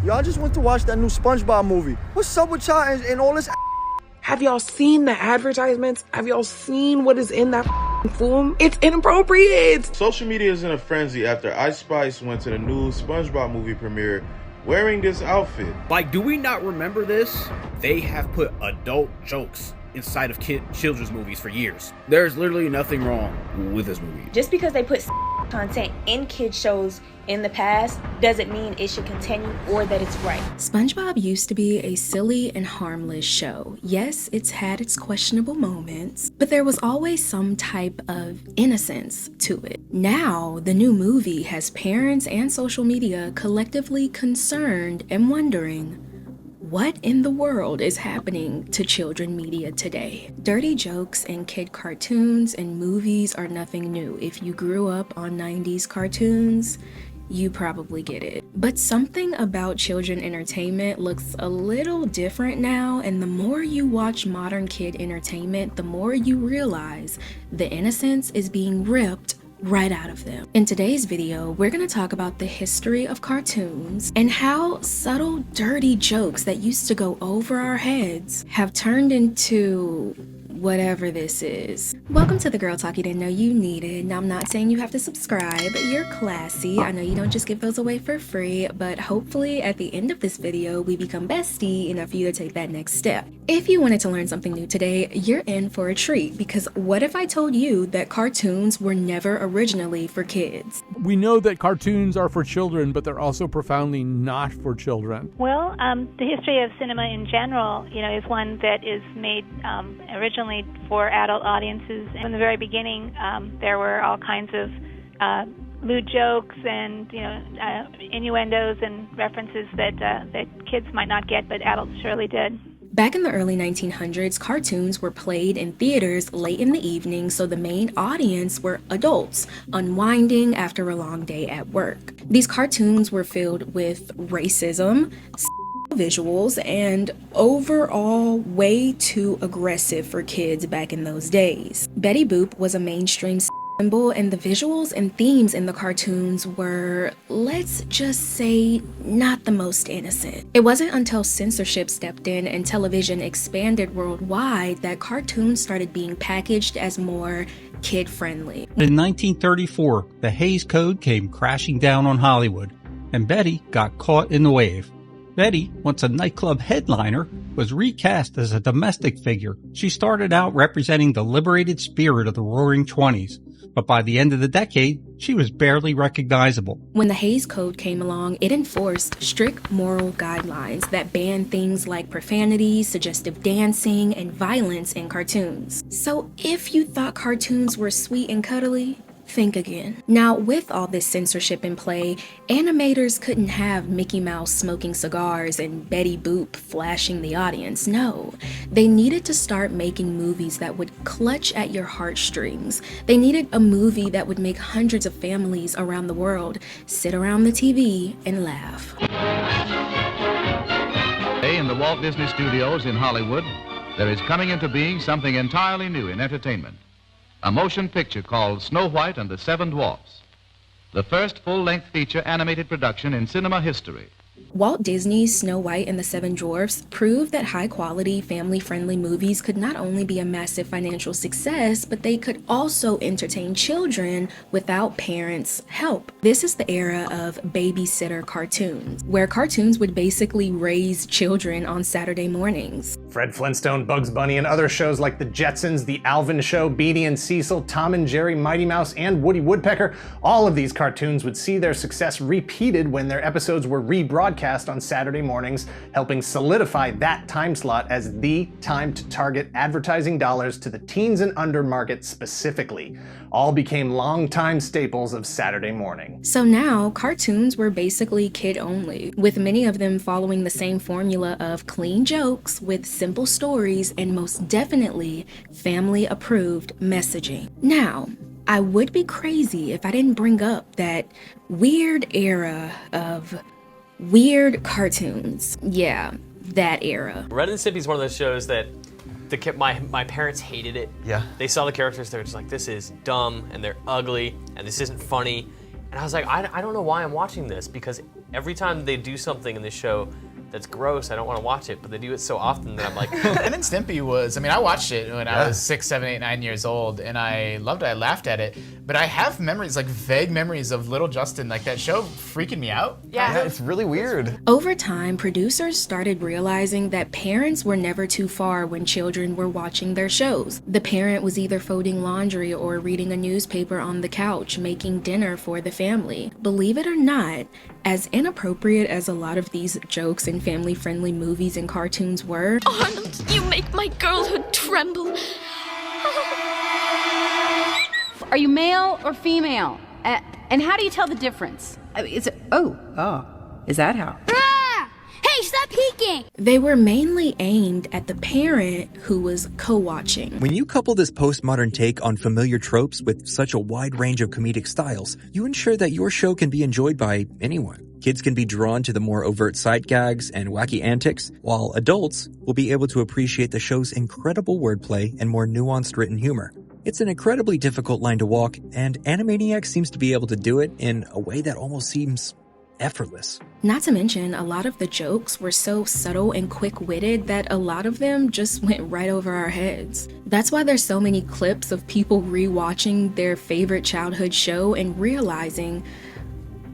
Y'all just went to watch that new SpongeBob movie. What's up with y'all and all this? Have y'all seen the advertisements? Have y'all seen what is in that film? It's inappropriate. Social media is in a frenzy after Ice Spice went to the new SpongeBob movie premiere wearing this outfit. Like, do we not remember this? They have put adult jokes inside of children's movies for years. There's literally nothing wrong with this movie. Just because they put content in kids shows in the past doesn't mean it should continue or that it's right. SpongeBob used to be a silly and harmless show. Yes, it's had its questionable moments, but there was always some type of innocence to it. Now, the new movie has parents and social media collectively concerned and wondering, what in the world is happening to children media today? Dirty jokes and kid cartoons and movies are nothing new. If you grew up on 90s cartoons, you probably get it. But something about children entertainment looks a little different now, and the more you watch modern kid entertainment, the more you realize the innocence is being ripped right out of them. In today's video, we're going to talk about the history of cartoons and how subtle, dirty jokes that used to go over our heads have turned into whatever this is. Welcome to the Girl Talk you didn't know you needed. Now, I'm not saying you have to subscribe. You're classy. I know you don't just give those away for free, but hopefully at the end of this video, we become bestie enough for you to take that next step. If you wanted to learn something new today, you're in for a treat, because what if I told you that cartoons were never originally for kids? We know that cartoons are for children, but they're also profoundly not for children. Well, the history of cinema in general, is one that is made originally for adult audiences. From the very beginning, there were all kinds of lewd jokes and innuendos and references that kids might not get, but adults surely did. Back in the early 1900s, cartoons were played in theaters late in the evening, so the main audience were adults unwinding after a long day at work. These cartoons were filled with racism, visuals, and overall way too aggressive for kids back in those days. Betty Boop was a mainstream symbol, and the visuals and themes in the cartoons were, let's just say, not the most innocent. It wasn't until censorship stepped in and television expanded worldwide that cartoons started being packaged as more kid-friendly. In 1934, the Hays Code came crashing down on Hollywood, and Betty got caught in the wave. Betty, once a nightclub headliner, was recast as a domestic figure. She started out representing the liberated spirit of the Roaring '20s, but by the end of the decade, she was barely recognizable. When the Hays Code came along, it enforced strict moral guidelines that banned things like profanity, suggestive dancing, and violence in cartoons. So if you thought cartoons were sweet and cuddly, think again. Now, with all this censorship in play, animators couldn't have Mickey Mouse smoking cigars and Betty Boop flashing the audience. No, they needed to start making movies that would clutch at your heartstrings. They needed a movie that would make hundreds of families around the world sit around the TV and laugh. Today in the Walt Disney Studios in Hollywood, there is coming into being something entirely new in entertainment. A motion picture called Snow White and the Seven Dwarfs, the first full-length feature animated production in cinema history. Walt Disney's Snow White and the Seven Dwarfs proved that high-quality, family-friendly movies could not only be a massive financial success, but they could also entertain children without parents' help. This is the era of babysitter cartoons, where cartoons would basically raise children on Saturday mornings. Fred Flintstone, Bugs Bunny, and other shows like The Jetsons, The Alvin Show, Beanie and Cecil, Tom and Jerry, Mighty Mouse, and Woody Woodpecker, all of these cartoons would see their success repeated when their episodes were rebroadcast on Saturday mornings, helping solidify that time slot as the time to target advertising dollars to the teens and under market specifically. All became longtime staples of Saturday morning. So now, cartoons were basically kid-only, with many of them following the same formula of clean jokes with simple stories and most definitely family-approved messaging. Now, I would be crazy if I didn't bring up that weird era of weird cartoons. Yeah, that era. Ren and Stimpy is one of those shows that my parents hated it. Yeah. They saw the characters, they're just like, this is dumb and they're ugly and this isn't funny. And I was like, I don't know why I'm watching this, because every time they do something in the show that's gross, I don't want to watch it, but they do it so often that I'm like... Ren and Stimpy was, I mean, I watched it when I was 6, 7, 8, 9 years old, and I loved it, I laughed at it, but I have memories, like vague memories of little Justin, like that show freaking me out. Yeah, it's really weird. Over time, producers started realizing that parents were never too far when children were watching their shows. The parent was either folding laundry or reading a newspaper on the couch, making dinner for the family. Believe it or not, as inappropriate as a lot of these jokes and family-friendly movies and cartoons were, Arnold, you make my girlhood tremble. Are you male or female? And how do you tell the difference? Is it, is that how? Hey, stop peeking! they were mainly aimed at the parent who was co-watching. When you couple this postmodern take on familiar tropes with such a wide range of comedic styles, you ensure that your show can be enjoyed by anyone. Kids can be drawn to the more overt sight gags and wacky antics, while adults will be able to appreciate the show's incredible wordplay and more nuanced written humor. It's an incredibly difficult line to walk, and Animaniacs seems to be able to do it in a way that almost seems effortless. Not to mention, a lot of the jokes were so subtle and quick-witted that a lot of them just went right over our heads. That's why there's so many clips of people rewatching their favorite childhood show and realizing,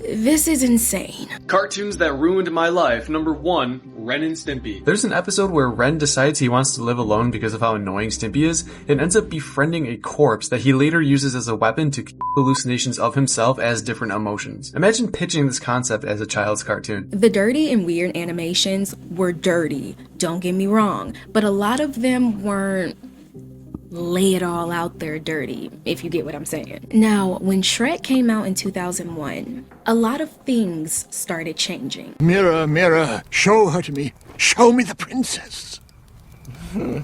this is insane. Cartoons that ruined my life. Number 1, Ren and Stimpy. There's an episode where Ren decides he wants to live alone because of how annoying Stimpy is, and ends up befriending a corpse that he later uses as a weapon to kill hallucinations of himself as different emotions. Imagine pitching this concept as a child's cartoon. The dirty and weird animations were dirty, don't get me wrong, but a lot of them weren't lay it all out there dirty, if you get what I'm saying. Now, when Shrek came out in 2001, a lot of things started changing. Mirror, mirror, show her to me. Show me the princess. Perfect.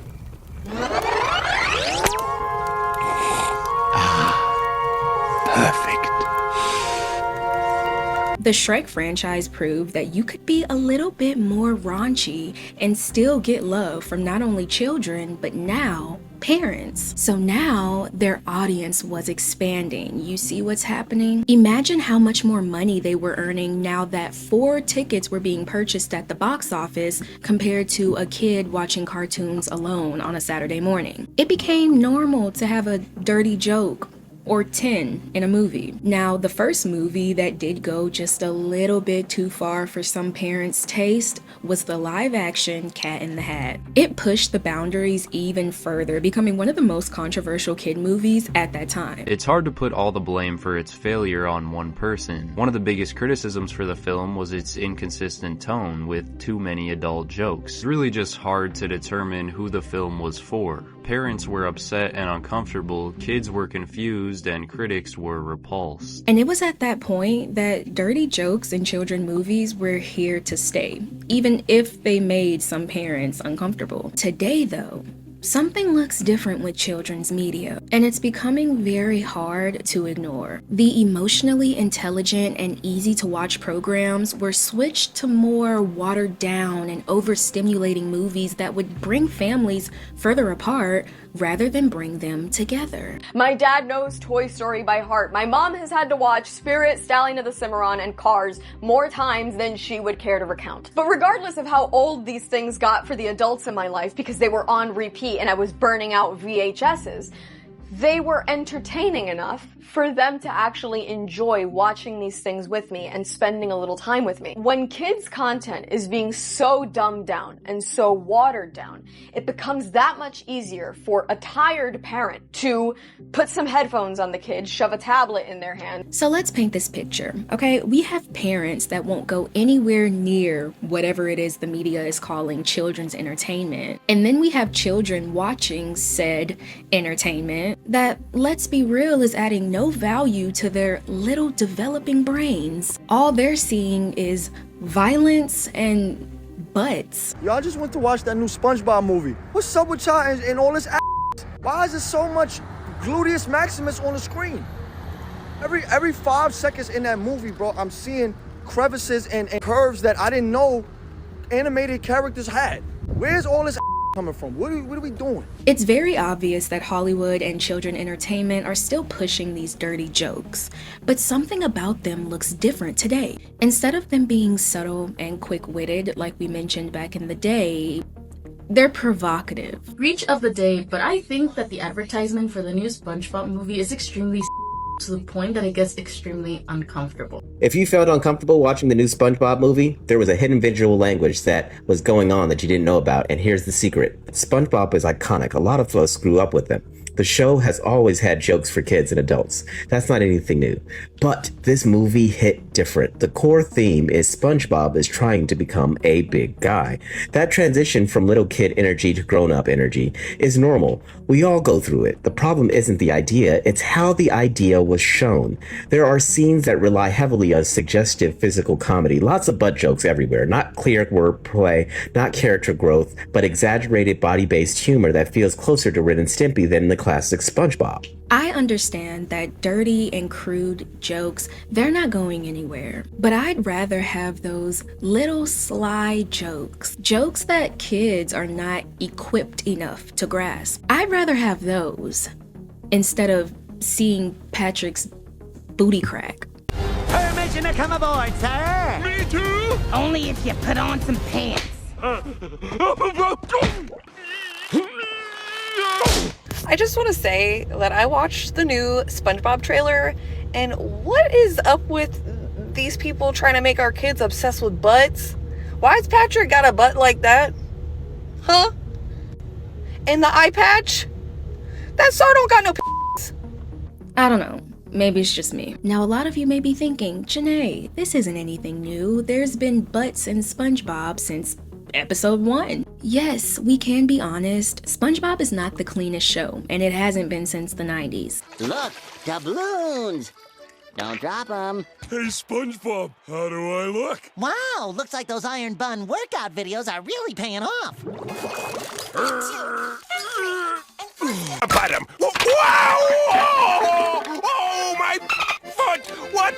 The Shrek franchise proved that you could be a little bit more raunchy and still get love from not only children, but now parents. So now their audience was expanding. You see what's happening? Imagine how much more money they were earning now that 4 tickets were being purchased at the box office compared to a kid watching cartoons alone on a Saturday morning. It became normal to have a dirty joke or 10 in a movie. Now, the first movie that did go just a little bit too far for some parents' taste was the live-action Cat in the Hat. It pushed the boundaries even further, becoming one of the most controversial kid movies at that time. It's hard to put all the blame for its failure on one person. One of the biggest criticisms for the film was its inconsistent tone with too many adult jokes. It's really just hard to determine who the film was for. Parents were upset and uncomfortable, kids were confused, and critics were repulsed. And it was at that point that dirty jokes in children movies were here to stay, even if they made some parents uncomfortable. Today, though, something looks different with children's media, and it's becoming very hard to ignore. The emotionally intelligent and easy to watch programs were switched to more watered down and overstimulating movies that would bring families further apart rather than bring them together. My dad knows Toy Story by heart. My mom has had to watch Spirit, Stallion of the Cimarron, and Cars more times than she would care to recount. But regardless of how old these things got for the adults in my life, because they were on repeat and I was burning out VHSs, they were entertaining enough for them to actually enjoy watching these things with me and spending a little time with me. When kids' content is being so dumbed down and so watered down, it becomes that much easier for a tired parent to put some headphones on the kid, shove a tablet in their hand. So let's paint this picture, okay? We have parents that won't go anywhere near whatever it is the media is calling children's entertainment. And then we have children watching said entertainment that, let's be real, is adding no value to their little developing brains. All they're seeing is violence and butts. Y'all just went to watch that new SpongeBob movie. What's up with y'all and all this ass? Why is there so much gluteus maximus on the screen? Every 5 seconds in that movie, bro, I'm seeing crevices and curves that I didn't know animated characters had. Where's all this ass? coming from? What are we doing? It's very obvious that Hollywood and children entertainment are still pushing these dirty jokes, but something about them looks different today. Instead of them being subtle and quick-witted like we mentioned back in the day, they're provocative. Reach of the day, but I think that the advertisement for the new SpongeBob movie is extremely to the point that it gets extremely uncomfortable. If you felt uncomfortable watching the new SpongeBob movie, there was a hidden visual language that was going on that you didn't know about, and here's the secret. SpongeBob is iconic. A lot of us grew up with them. The show has always had jokes for kids and adults. That's not anything new. But this movie hit different. The core theme is SpongeBob is trying to become a big guy. That transition from little kid energy to grown-up energy is normal. We all go through it. The problem isn't the idea, it's how the idea was shown. There are scenes that rely heavily on suggestive physical comedy. Lots of butt jokes everywhere. Not clear wordplay, not character growth, but exaggerated body-based humor that feels closer to Ren and Stimpy than the classic SpongeBob. I understand that dirty and crude jokes, they're not going anywhere. But I'd rather have those little sly jokes. Jokes that kids are not equipped enough to grasp. I'd rather have those instead of seeing Patrick's booty crack. Permission to come aboard, sir! Me too! Only if you put on some pants. I just want to say that I watched the new SpongeBob trailer, and what is up with these people trying to make our kids obsessed with butts? Why has Patrick got a butt like that? Huh? And the eye patch? That star don't got no p***s. I don't know. Maybe it's just me. Now, a lot of you may be thinking, Janae, this isn't anything new. There's been butts in SpongeBob since episode 1. Yes, we can be honest. SpongeBob is not the cleanest show, and it hasn't been since the 90s. Look, doubloons! Don't drop them. Hey, SpongeBob, how do I look? Wow, looks like those iron bun workout videos are really paying off. About him. Wow! Oh, my foot! What?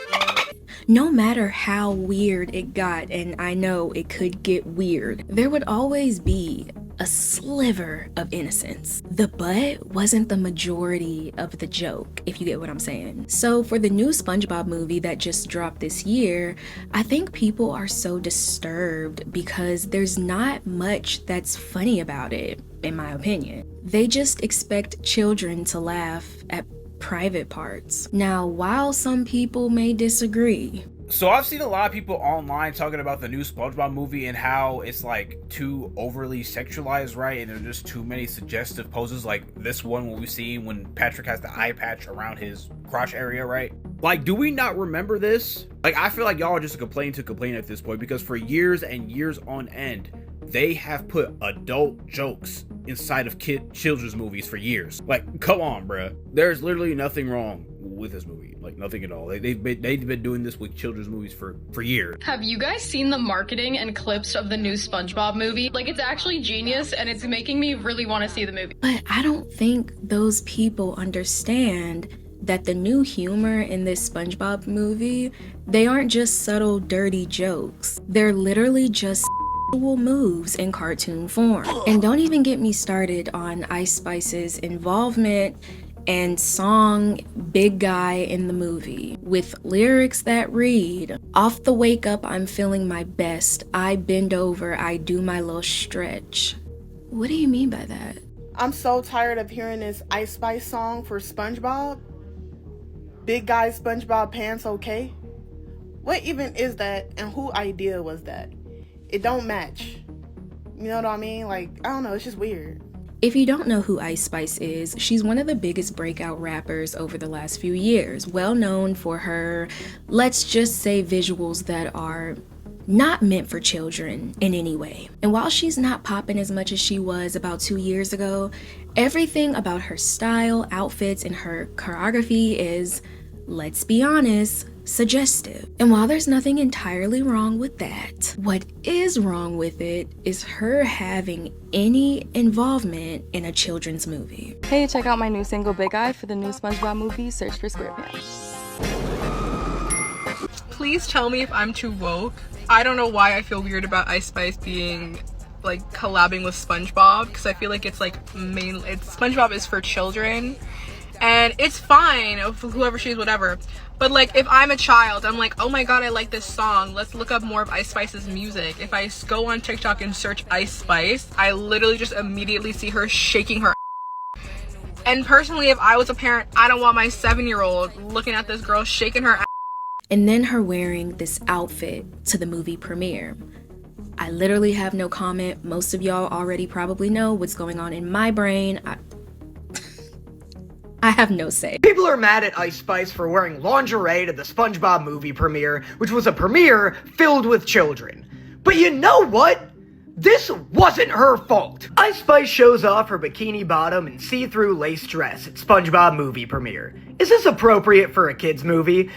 No matter how weird it got, and I know it could get weird, there would always be a sliver of innocence. The butt wasn't the majority of the joke, if you get what I'm saying. So for the new SpongeBob movie that just dropped this year, I think people are so disturbed because there's not much that's funny about it, in my opinion. They just expect children to laugh at private parts. Now, while some people may disagree, so I've seen a lot of people online talking about the new SpongeBob movie and how it's like too overly sexualized, right? And there's just too many suggestive poses, like this one we've seen when Patrick has the eye patch around his crotch area, right? Like, do we not remember this? Like, I feel like y'all are just complaining to complain at this point, because for years and years on end, they have put adult jokes inside of children's movies for years. Like, come on, bruh. There's literally nothing wrong with this movie. Like, nothing at all. They've been doing this with children's movies for years. Have you guys seen the marketing and clips of the new SpongeBob movie? Like, it's actually genius, and it's making me really want to see the movie. but I don't think those people understand that the new humor in this SpongeBob movie, they aren't just subtle, dirty jokes. They're literally just moves in cartoon form. And don't even get me started on Ice Spice's involvement and song Big Guy in the movie, with lyrics that read, "Off the wake up, I'm feeling my best. I bend over, I do my little stretch." What do you mean by that? I'm so tired of hearing this Ice Spice song for SpongeBob. Big Guy SpongeBob Pants Okay? What even is that, and who idea was that? It don't match. You know what I mean? Like, I don't know, it's just weird. If you don't know who Ice Spice is, she's one of the biggest breakout rappers over the last few years, well known for her, let's just say, visuals that are not meant for children in any way. And while she's not popping as much as she was about 2 years ago, everything about her style, outfits, and her choreography is, let's be honest, suggestive. And while there's nothing entirely wrong with that, what is wrong with it is her having any involvement in a children's movie. Hey, check out my new single Big Eye for the new SpongeBob movie. Search for SquarePants. Please tell me if I'm too woke. I don't know why I feel weird about Ice Spice being like collabing with SpongeBob, because I feel like it's like SpongeBob is for children, and it's fine if whoever she is, whatever. But like if I'm a child, I'm like, oh my god, I like this song, let's look up more of Ice Spice's music. If I go on TikTok and search Ice Spice, I literally just immediately see her shaking her ass. And personally, if I was a parent, I don't want my 7-year-old looking at this girl shaking her ass. And then her wearing this outfit to the movie premiere. I literally have no comment. Most of y'all already probably know what's going on in my brain. I have no say. People are mad at Ice Spice for wearing lingerie to the SpongeBob movie premiere, which was a premiere filled with children. But you know what? This wasn't her fault. Ice Spice shows off her bikini bottom and see-through lace dress at SpongeBob movie premiere. Is this appropriate for a kids movie?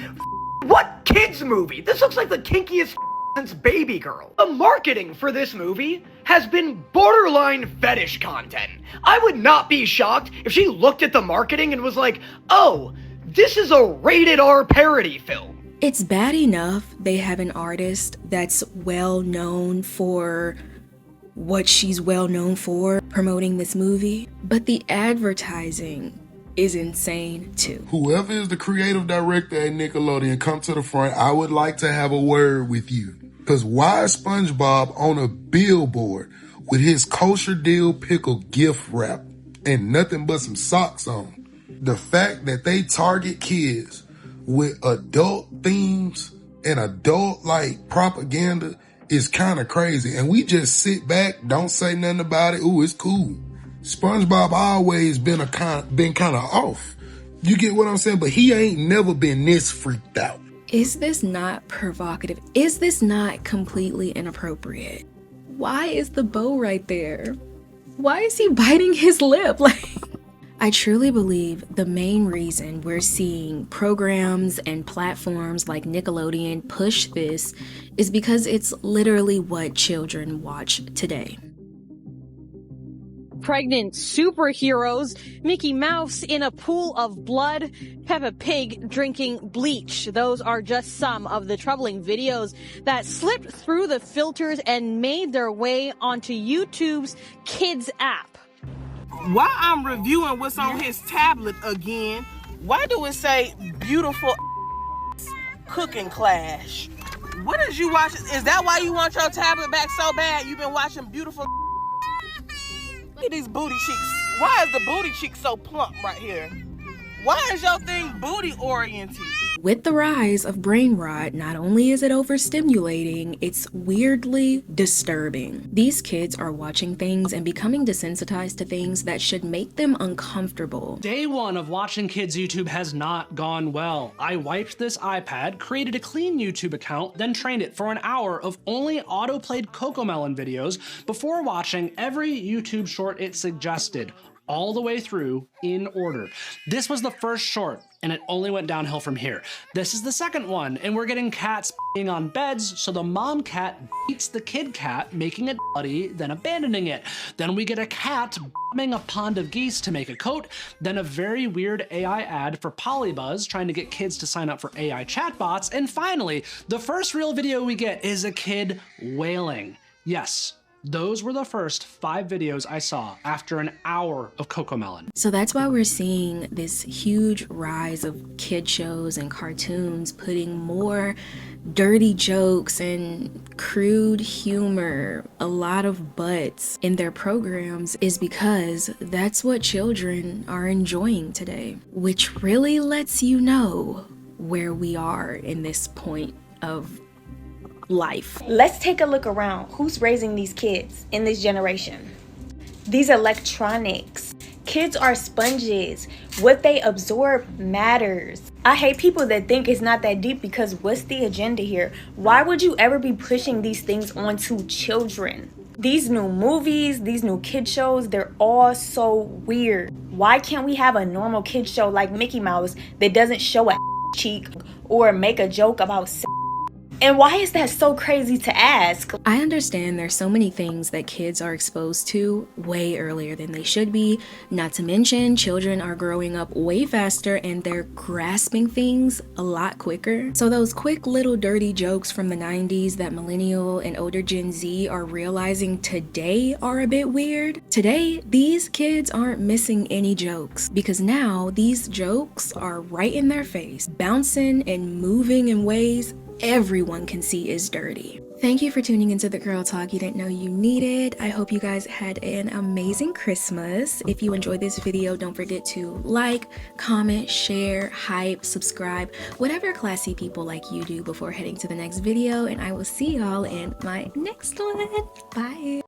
What kids movie? This looks like the kinkiest since Baby Girl. The marketing for this movie has been borderline fetish content. I would not be shocked if she looked at the marketing and was like, oh, this is a rated R parody film. It's bad enough they have an artist that's well known for what she's well known for, promoting this movie, but the advertising is insane too. Whoever is the creative director at Nickelodeon, come to the front. I would like to have a word with you. Because why is SpongeBob on a billboard with his kosher dill pickle gift wrap and nothing but some socks on? The fact that they target kids with adult themes and adult-like propaganda is kind of crazy. And we just sit back, don't say nothing about it. Ooh, it's cool. SpongeBob always been kind of off. You get what I'm saying? But he ain't never been this freaked out. Is this not provocative? Is this not completely inappropriate? Why is the bow right there? Why is he biting his lip? I truly believe the main reason we're seeing programs and platforms like Nickelodeon push this is because it's literally what children watch today. Pregnant superheroes, Mickey Mouse in a pool of blood, Peppa Pig drinking bleach. Those are just some of the troubling videos that slipped through the filters and made their way onto YouTube's Kids app. While I'm reviewing what's on his tablet again, why do it say beautiful cooking clash? What is you watching? Is that why you want your tablet back so bad? You've been watching beautiful. Look at these booty cheeks. Why is the booty cheek so plump right here? Why is your thing booty oriented? With the rise of brain rot, not only is it overstimulating, it's weirdly disturbing. These kids are watching things and becoming desensitized to things that should make them uncomfortable. Day one of watching kids' YouTube has not gone well. I wiped this iPad, created a clean YouTube account, then trained it for an hour of only auto-played Cocomelon videos before watching every YouTube short it suggested, all the way through in order. This was the first short, and it only went downhill from here. This is the second one, and we're getting cats being on beds, so the mom cat beats the kid cat, making it bloody, then abandoning it. Then we get a cat bombing a pond of geese to make a coat, then a very weird AI ad for Polybuzz trying to get kids to sign up for AI chatbots, and finally, the first real video we get is a kid wailing. Yes. Those were the first 5 videos I saw after an hour of Cocomelon. So that's why we're seeing this huge rise of kid shows and cartoons putting more dirty jokes and crude humor, a lot of butts in their programs, is because that's what children are enjoying today, which really lets you know where we are in this point of life. Let's take a look around. Who's raising these kids in this generation? These electronics. Kids are sponges. What they absorb matters. I hate people that think it's not that deep, because what's the agenda here? Why would you ever be pushing these things onto children? These new movies, these new kid shows, they're all so weird. Why can't we have a normal kid show like Mickey Mouse that doesn't show a cheek or make a joke about sex? And why is that so crazy to ask? I understand there's so many things that kids are exposed to way earlier than they should be. Not to mention, children are growing up way faster and they're grasping things a lot quicker. So those quick little dirty jokes from the 90s that millennial and older Gen Z are realizing today are a bit weird. Today, these kids aren't missing any jokes because now these jokes are right in their face, bouncing and moving in ways everyone can see is dirty. Thank you for tuning into the Girl Talk you didn't know you needed. I hope you guys had an amazing Christmas. If you enjoyed this video, don't forget to like, comment, share, hype, subscribe, whatever classy people like you do before heading to the next video. And I will see y'all in my next one. Bye.